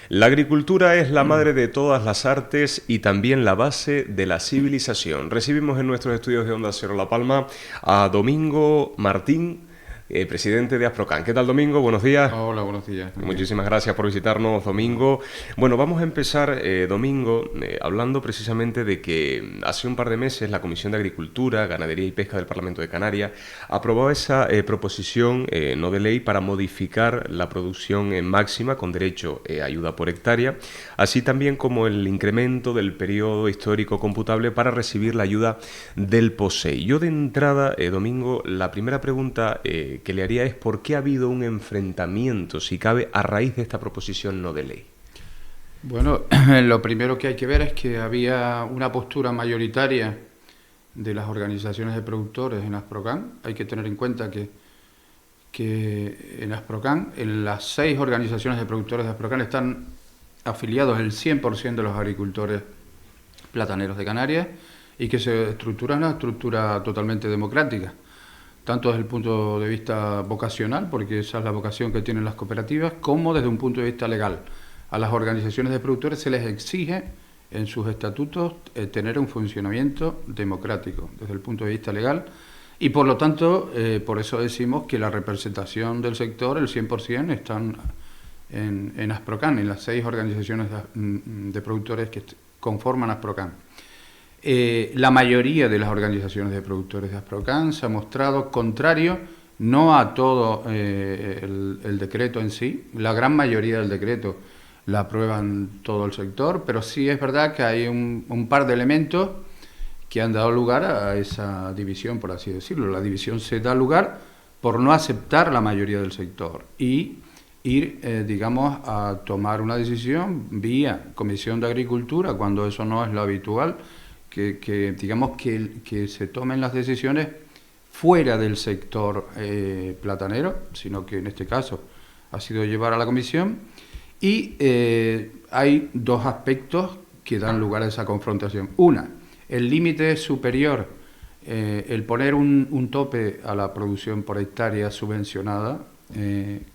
La agricultura es la madre de todas las artes y también la base de la civilización. Recibimos en nuestros estudios de Onda Cero La Palma a Domingo Martín, presidente de Asprocan. ¿Qué tal, Domingo? Buenos días. Hola, buenos días. Muy bien. Muchísimas gracias por visitarnos, Domingo. Bueno, vamos a empezar, Domingo, hablando precisamente de que hace un par de meses la Comisión de Agricultura, Ganadería y Pesca del Parlamento de Canarias aprobó esa proposición no de ley para modificar la producción máxima con derecho a ayuda por hectárea, así también como el incremento del periodo histórico computable para recibir la ayuda del POSEI. Yo de entrada, Domingo, la primera pregunta que le haría es ¿por qué ha habido un enfrentamiento, si cabe, a raíz de esta proposición no de ley? Bueno, lo primero que hay que ver es que había una postura mayoritaria de las organizaciones de productores en Asprocan. Hay que tener en cuenta que en Asprocan, en las 6 organizaciones de productores de Asprocan están afiliados el 100% de los agricultores plataneros de Canarias y que se estructura una estructura totalmente democrática, tanto desde el punto de vista vocacional, porque esa es la vocación que tienen las cooperativas, como desde un punto de vista legal. A las organizaciones de productores se les exige en sus estatutos tener un funcionamiento democrático desde el punto de vista legal y por lo tanto, por eso decimos que la representación del sector, el 100%, están en Asprocan, en las 6 organizaciones de productores que conforman Asprocan. La mayoría de las organizaciones de productores de Asprocan se ha mostrado contrario, no a todo el decreto en sí, la gran mayoría del decreto la aprueban todo el sector, pero sí es verdad que hay un par de elementos que han dado lugar a esa división, por así decirlo. La división se da lugar por no aceptar la mayoría del sector y ir, digamos, a tomar una decisión vía Comisión de Agricultura, cuando eso no es lo habitual, digamos que se tomen las decisiones fuera del sector platanero, sino que en este caso ha sido llevar a la comisión y hay 2 aspectos que dan lugar a esa confrontación. Una, el límite superior, el poner un tope a la producción por hectárea subvencionada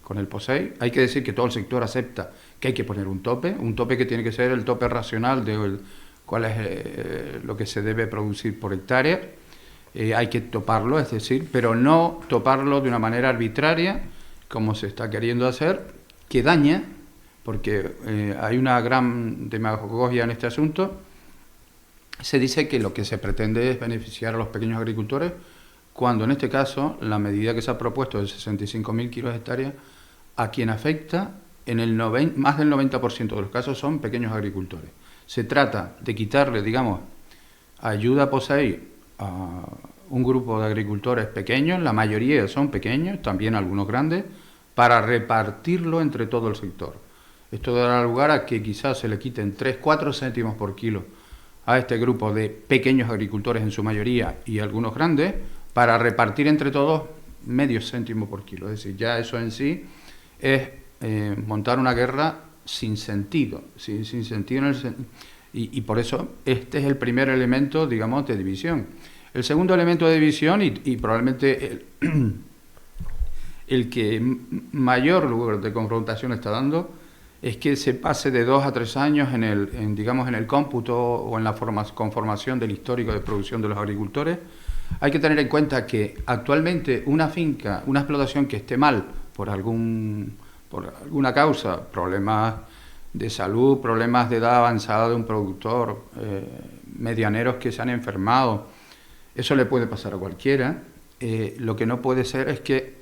con el POSEI. Hay que decir que todo el sector acepta que hay que poner un tope que tiene que ser el tope racional de cuál es lo que se debe producir por hectárea. Hay que toparlo, es decir, pero no toparlo de una manera arbitraria, como se está queriendo hacer, que daña, porque hay una gran demagogia en este asunto. Se dice que lo que se pretende es beneficiar a los pequeños agricultores, cuando en este caso la medida que se ha propuesto de 65.000 kilos hectárea, a quien afecta en el más del 90% de los casos son pequeños agricultores. Se trata de quitarle, digamos, ayuda POSEI a un grupo de agricultores pequeños, la mayoría son pequeños, también algunos grandes, para repartirlo entre todo el sector. Esto dará lugar a que quizás se le quiten 3-4 céntimos por kilo a este grupo de pequeños agricultores en su mayoría y algunos grandes, para repartir entre todos medio céntimo por kilo. Es decir, ya eso en sí es montar una guerra sin sentido, sin sentido y por eso este es el primer elemento, digamos, de división. El segundo elemento de división y probablemente el que mayor lugar de confrontación está dando es que se pase de 2 a 3 años digamos, en el cómputo o en la conformación del histórico de producción de los agricultores. Hay que tener en cuenta que actualmente una finca, una explotación que esté mal por alguna causa, problemas de salud, problemas de edad avanzada de un productor, medianeros que se han enfermado, eso le puede pasar a cualquiera. Lo que no puede ser es que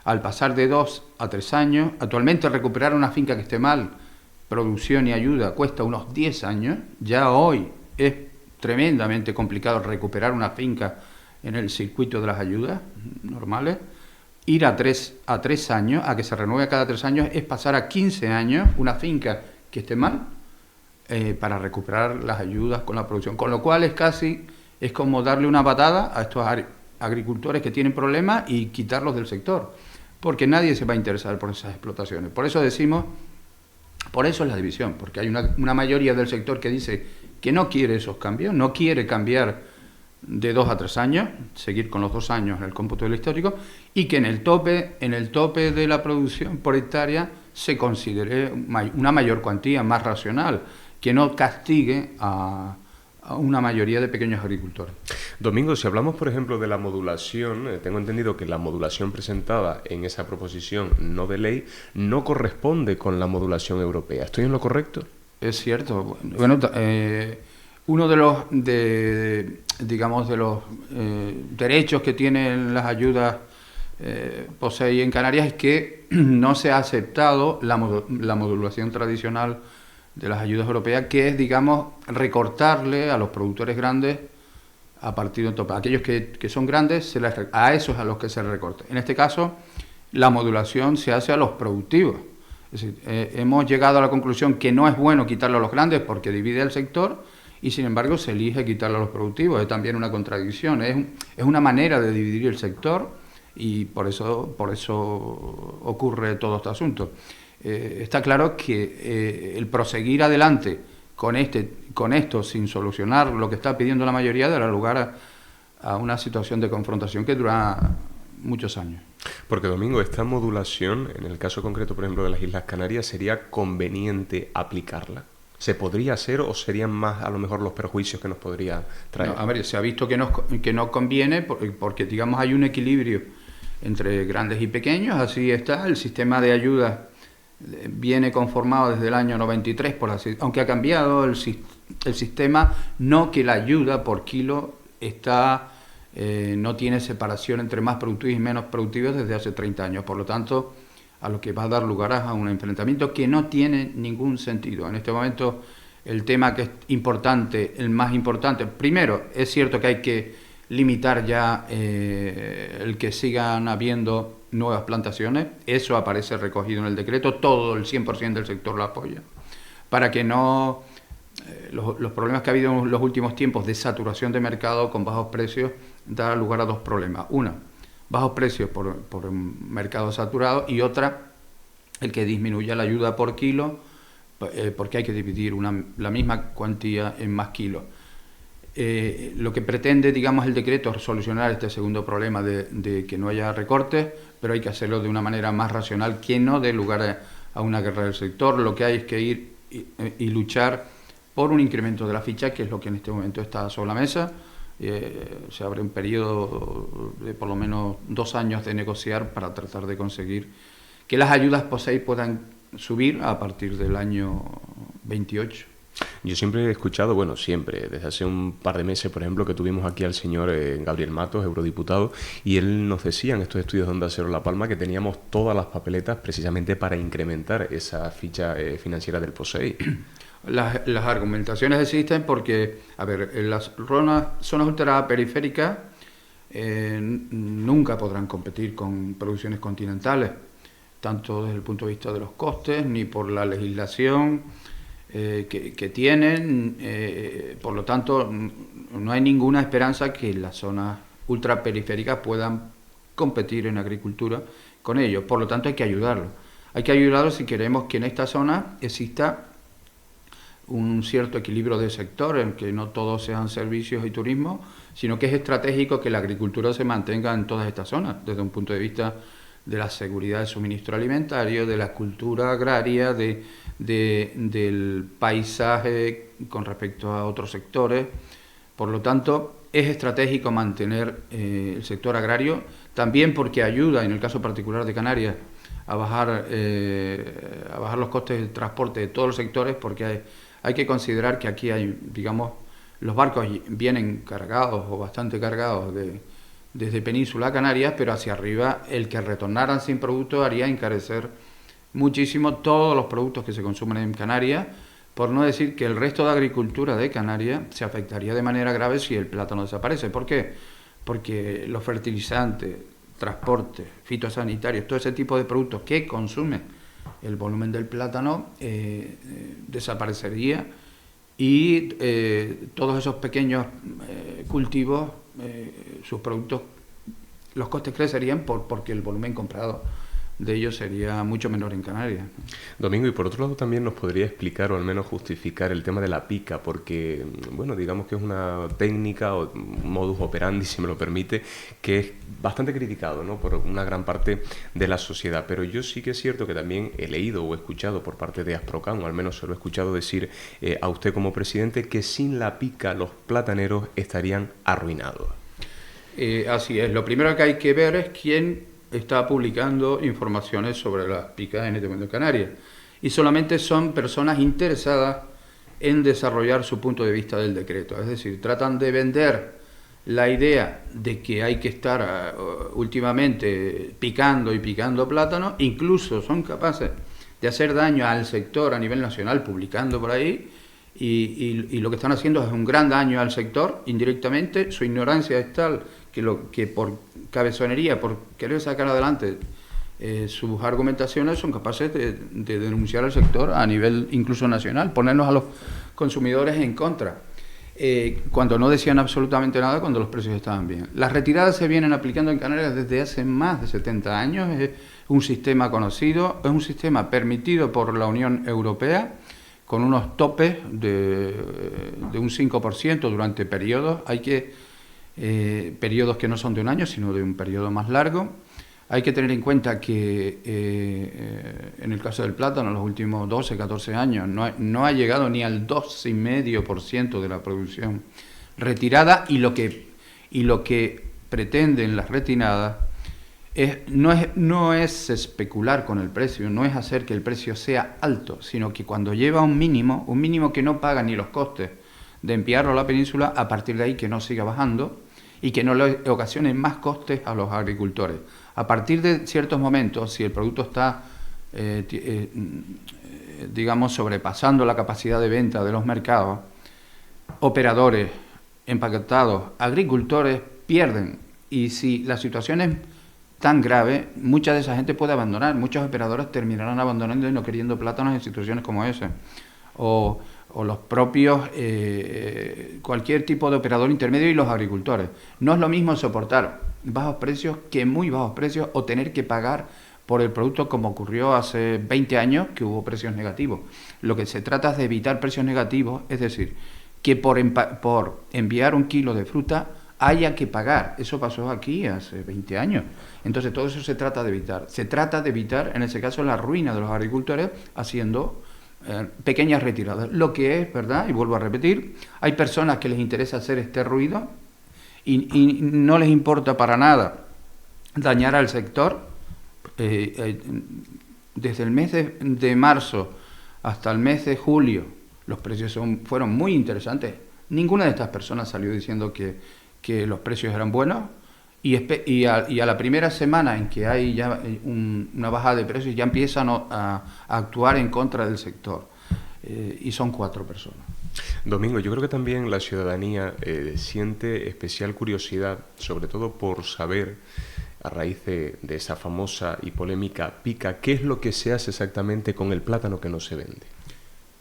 al pasar de 2 a 3 años, actualmente recuperar una finca que esté mal, producción y ayuda, cuesta unos 10 años, ya hoy es tremendamente complicado recuperar una finca en el circuito de las ayudas normales. Ir a 3 años, a que se renueve cada 3 años, es pasar a 15 años una finca que esté mal para recuperar las ayudas con la producción. Con lo cual es como darle una patada a estos agricultores que tienen problemas y quitarlos del sector, porque nadie se va a interesar por esas explotaciones. Por eso decimos, por eso es la división, porque hay una mayoría del sector que dice que no quiere esos cambios, no quiere cambiar de 2 a 3 años, seguir con los 2 años en el cómputo del histórico, y que en el tope de la producción por hectárea se considere una mayor cuantía, más racional, que no castigue a una mayoría de pequeños agricultores. Domingo, si hablamos, por ejemplo, de la modulación, tengo entendido que la modulación presentada en esa proposición no de ley no corresponde con la modulación europea. ¿Estoy en lo correcto? Es cierto. Bueno, uno de los, digamos, de los derechos que tienen las ayudas POSEI en Canarias es que no se ha aceptado la modulación tradicional de las ayudas europeas, que es, digamos, recortarle a los productores grandes a partir de un tope. Aquellos que son grandes, a esos a los que se recorta. En este caso, la modulación se hace a los productivos. Es decir, hemos llegado a la conclusión que no es bueno quitarle a los grandes porque divide el sector y, sin embargo, se elige quitarle a los productivos. Es también una contradicción. Es una manera de dividir el sector y por eso ocurre todo este asunto. Está claro que el proseguir adelante con esto sin solucionar lo que está pidiendo la mayoría dará lugar a una situación de confrontación que dura muchos años. Porque, Domingo, esta modulación, en el caso concreto, por ejemplo, de las Islas Canarias, ¿sería conveniente aplicarla? ¿Se podría hacer o serían más, a lo mejor, los perjuicios que nos podría traer? No, a ver, se ha visto que no conviene porque, digamos, hay un equilibrio entre grandes y pequeños. Así está, el sistema de ayudas viene conformado desde el año 93, aunque ha cambiado el sistema, no que la ayuda por kilo no tiene separación entre más productivos y menos productivos desde hace 30 años. Por lo tanto, a lo que va a dar lugar a un enfrentamiento que no tiene ningún sentido. En este momento, el tema que es importante, el más importante, primero, es cierto que hay que limitar ya el que sigan habiendo nuevas plantaciones. Eso aparece recogido en el decreto, todo el 100% del sector lo apoya, para que no los problemas que ha habido en los últimos tiempos de saturación de mercado con bajos precios da lugar a dos problemas. Una, bajos precios por un mercado saturado, y otra, el que disminuya la ayuda por kilo porque hay que dividir la misma cuantía en más kilos. Lo que pretende, digamos, el decreto es solucionar este segundo problema de que no haya recortes, pero hay que hacerlo de una manera más racional que no dé lugar a una guerra del sector. Lo que hay es que ir y luchar por un incremento de la ficha, que es lo que en este momento está sobre la mesa. Se abre un periodo de por lo menos 2 años de negociar para tratar de conseguir que las ayudas POSEI puedan subir a partir del año 28. Yo siempre he escuchado, bueno, siempre, desde hace un par de meses, por ejemplo, que tuvimos aquí al señor Gabriel Matos, eurodiputado, y él nos decía en estos estudios de Onda Cero La Palma que teníamos todas las papeletas precisamente para incrementar esa ficha financiera del POSEI. Las argumentaciones existen porque, a ver, en las zonas ultraperiféricas nunca podrán competir con producciones continentales, tanto desde el punto de vista de los costes, ni por la legislación que tienen. Por lo tanto, no hay ninguna esperanza que las zonas ultraperiféricas puedan competir en agricultura con ellos. Por lo tanto, hay que ayudarlos. Hay que ayudarlos si queremos que en esta zona exista un cierto equilibrio de sector, en que no todos sean servicios y turismo, sino que es estratégico que la agricultura se mantenga en todas estas zonas, desde un punto de vista de la seguridad de suministro alimentario, de la cultura agraria, del paisaje con respecto a otros sectores. Por lo tanto, es estratégico mantener el sector agrario, también porque ayuda, en el caso particular de Canarias, a bajar los costes de transporte de todos los sectores, porque hay que considerar que aquí hay, digamos, los barcos vienen cargados o bastante cargados desde Península a Canarias, pero hacia arriba el que retornaran sin producto haría encarecer muchísimo todos los productos que se consumen en Canarias, por no decir que el resto de agricultura de Canarias se afectaría de manera grave si el plátano desaparece. ¿Por qué? Porque los fertilizantes, transporte, fitosanitarios, todo ese tipo de productos que consumen el volumen del plátano desaparecería, y todos esos pequeños cultivos, sus productos, los costes crecerían porque el volumen comprado de ellos sería mucho menor en Canarias. Domingo, y por otro lado también nos podría explicar o al menos justificar el tema de la pica, porque, bueno, digamos que es una técnica o un modus operandi, si me lo permite, que es bastante criticado, ¿no?, por una gran parte de la sociedad. Pero yo sí que es cierto que también he leído o he escuchado por parte de Asprocan, o al menos se lo he escuchado decir a usted como presidente, que sin la pica los plataneros estarían arruinados. Así es. Lo primero que hay que ver es quién está publicando informaciones sobre las picas en este momento en Canarias. Y solamente son personas interesadas en desarrollar su punto de vista del decreto. Es decir, tratan de vender la idea de que hay que estar últimamente picando y picando plátano. Incluso son capaces de hacer daño al sector a nivel nacional publicando por ahí. Y lo que están haciendo es un gran daño al sector indirectamente. Su ignorancia es tal que por cabezonería, por querer sacar adelante sus argumentaciones, son capaces de denunciar al sector a nivel incluso nacional, ponernos a los consumidores en contra, cuando no decían absolutamente nada cuando los precios estaban bien. Las retiradas se vienen aplicando en Canarias desde hace más de 70 años, es un sistema conocido, es un sistema permitido por la Unión Europea, con unos topes de un 5% durante periodos. Periodos que no son de un año, sino de un periodo más largo. Hay que tener en cuenta que en el caso del plátano, en los últimos 12, 14 años, no ha llegado ni al 2,5% de la producción retirada, y lo que pretenden las retiradas no es especular con el precio, no es hacer que el precio sea alto, sino que cuando lleva un mínimo que no paga ni los costes de enviarlo a la península, a partir de ahí que no siga bajando y que no le ocasione más costes a los agricultores. A partir de ciertos momentos, si el producto está, digamos, sobrepasando la capacidad de venta de los mercados, operadores, empaquetados, agricultores pierden. Y si la situación es tan grave, mucha de esa gente puede abandonar. Muchos operadores terminarán abandonando y no queriendo plátanos en situaciones como esa. O los propios, cualquier tipo de operador intermedio y los agricultores. No es lo mismo soportar bajos precios que muy bajos precios, o tener que pagar por el producto como ocurrió hace 20 años que hubo precios negativos. Lo que se trata es de evitar precios negativos, es decir, que por enviar un kilo de fruta haya que pagar. Eso pasó aquí hace 20 años. Entonces todo eso se trata de evitar. Se trata de evitar, en ese caso, la ruina de los agricultores haciendo pequeñas retiradas. Lo que es, ¿verdad? Y vuelvo a repetir, hay personas que les interesa hacer este ruido y no les importa para nada dañar al sector. Desde el mes de marzo hasta el mes de julio los precios fueron muy interesantes. Ninguna de estas personas salió diciendo que los precios eran buenos, y a la primera semana en que hay ya una bajada de precios ya empiezan a actuar en contra del sector, y son 4 personas. Domingo, yo creo que también la ciudadanía siente especial curiosidad, sobre todo por saber, a raíz de esa famosa y polémica pica, qué es lo que se hace exactamente con el plátano que no se vende.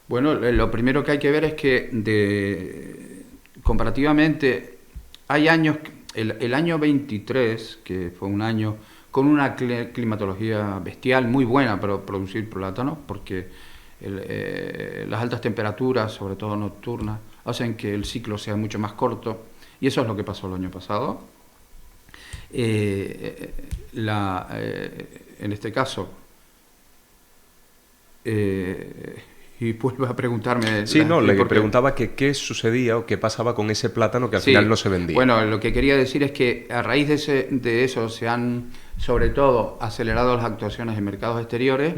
Bueno, lo primero que hay que ver es que comparativamente hay años, el año 23, que fue un año con una climatología bestial muy buena para producir plátanos, porque las altas temperaturas, sobre todo nocturnas, hacen que el ciclo sea mucho más corto, y eso es lo que pasó el año pasado. En este caso, y vuelve a preguntarme... Sí, le preguntaba que qué sucedía o qué pasaba con ese plátano que al final no se vendía. Bueno, lo que quería decir es que a raíz de eso se han, sobre todo, acelerado las actuaciones en mercados exteriores,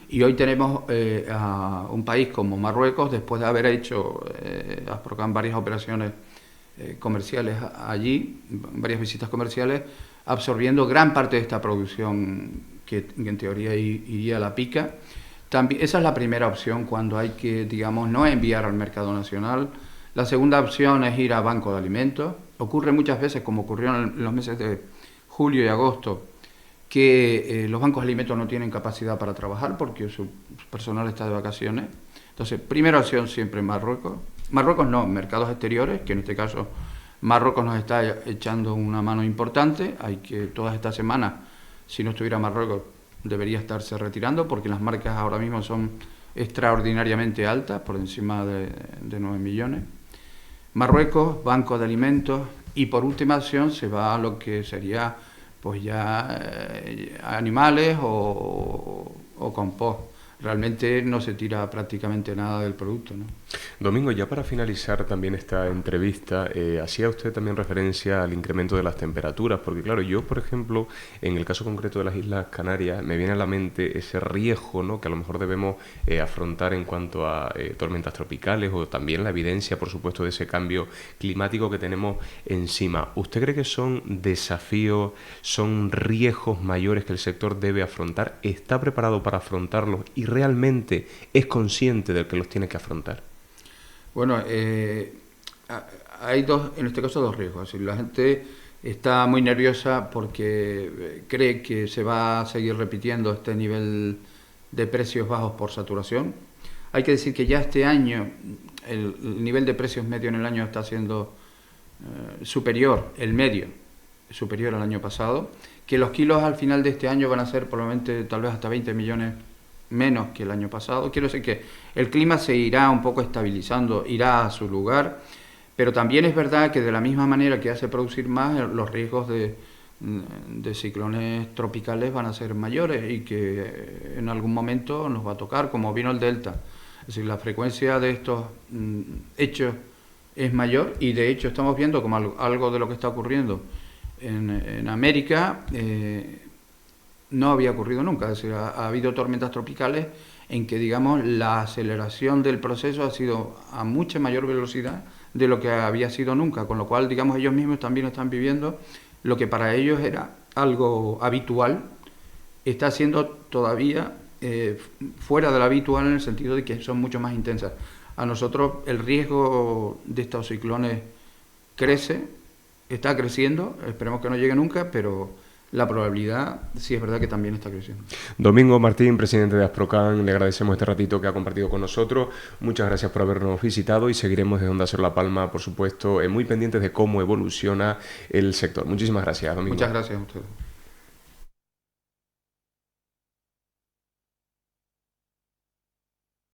y hoy tenemos a un país como Marruecos, después de haber hecho Asprocan varias operaciones comerciales allí, varias visitas comerciales, absorbiendo gran parte de esta producción que en teoría iría a la pica. También, esa es la primera opción cuando hay que, digamos, no enviar al mercado nacional. La segunda opción es ir a banco de alimentos. Ocurre muchas veces, como ocurrió en los meses de julio y agosto, que los bancos de alimentos no tienen capacidad para trabajar porque su personal está de vacaciones. Entonces, primera opción siempre Marruecos. Marruecos no, mercados exteriores, que en este caso Marruecos nos está echando una mano importante. Hay que todas estas semanas, si no estuviera Marruecos, debería estarse retirando porque las marcas ahora mismo son extraordinariamente altas, por encima de 9 millones. Marruecos, Banco de Alimentos, y por última opción se va a lo que sería pues ya animales o compost. Realmente no se tira prácticamente nada del producto, ¿no? Domingo, ya para finalizar también esta entrevista, hacía usted también referencia al incremento de las temperaturas, porque claro, yo por ejemplo, en el caso concreto de las Islas Canarias, me viene a la mente ese riesgo, ¿no?, que a lo mejor debemos afrontar en cuanto a tormentas tropicales, o también la evidencia, por supuesto, de ese cambio climático que tenemos encima. ¿Usted cree que son desafíos, son riesgos mayores que el sector debe afrontar? ¿Está preparado para afrontarlos y realmente es consciente de que los tiene que afrontar? Bueno, hay en este caso dos riesgos. La gente está muy nerviosa porque cree que se va a seguir repitiendo este nivel de precios bajos por saturación. Hay que decir que ya este año el nivel de precios medio en el año está siendo superior al año pasado, que los kilos al final de este año van a ser probablemente tal vez hasta 20 millones menos que el año pasado. Quiero decir que el clima se irá un poco estabilizando, irá a su lugar, pero también es verdad que de la misma manera que hace producir más, los riesgos de ciclones tropicales van a ser mayores y que en algún momento nos va a tocar, como vino el Delta. Es decir, la frecuencia de estos hechos es mayor, y de hecho estamos viendo como algo de lo que está ocurriendo en América no había ocurrido nunca. Es decir, ha habido tormentas tropicales en que, digamos, la aceleración del proceso ha sido a mucha mayor velocidad de lo que había sido nunca, con lo cual, digamos, ellos mismos también están viviendo lo que para ellos era algo habitual, está siendo todavía fuera de lo habitual, en el sentido de que son mucho más intensas. A nosotros el riesgo de estos ciclones está creciendo, esperemos que no llegue nunca, pero la probabilidad sí es verdad que también está creciendo. Domingo Martín, presidente de Asprocan, le agradecemos este ratito que ha compartido con nosotros. Muchas gracias por habernos visitado y seguiremos desde Onda Cero La Palma, por supuesto, muy pendientes de cómo evoluciona el sector. Muchísimas gracias, Domingo. Muchas gracias a ustedes.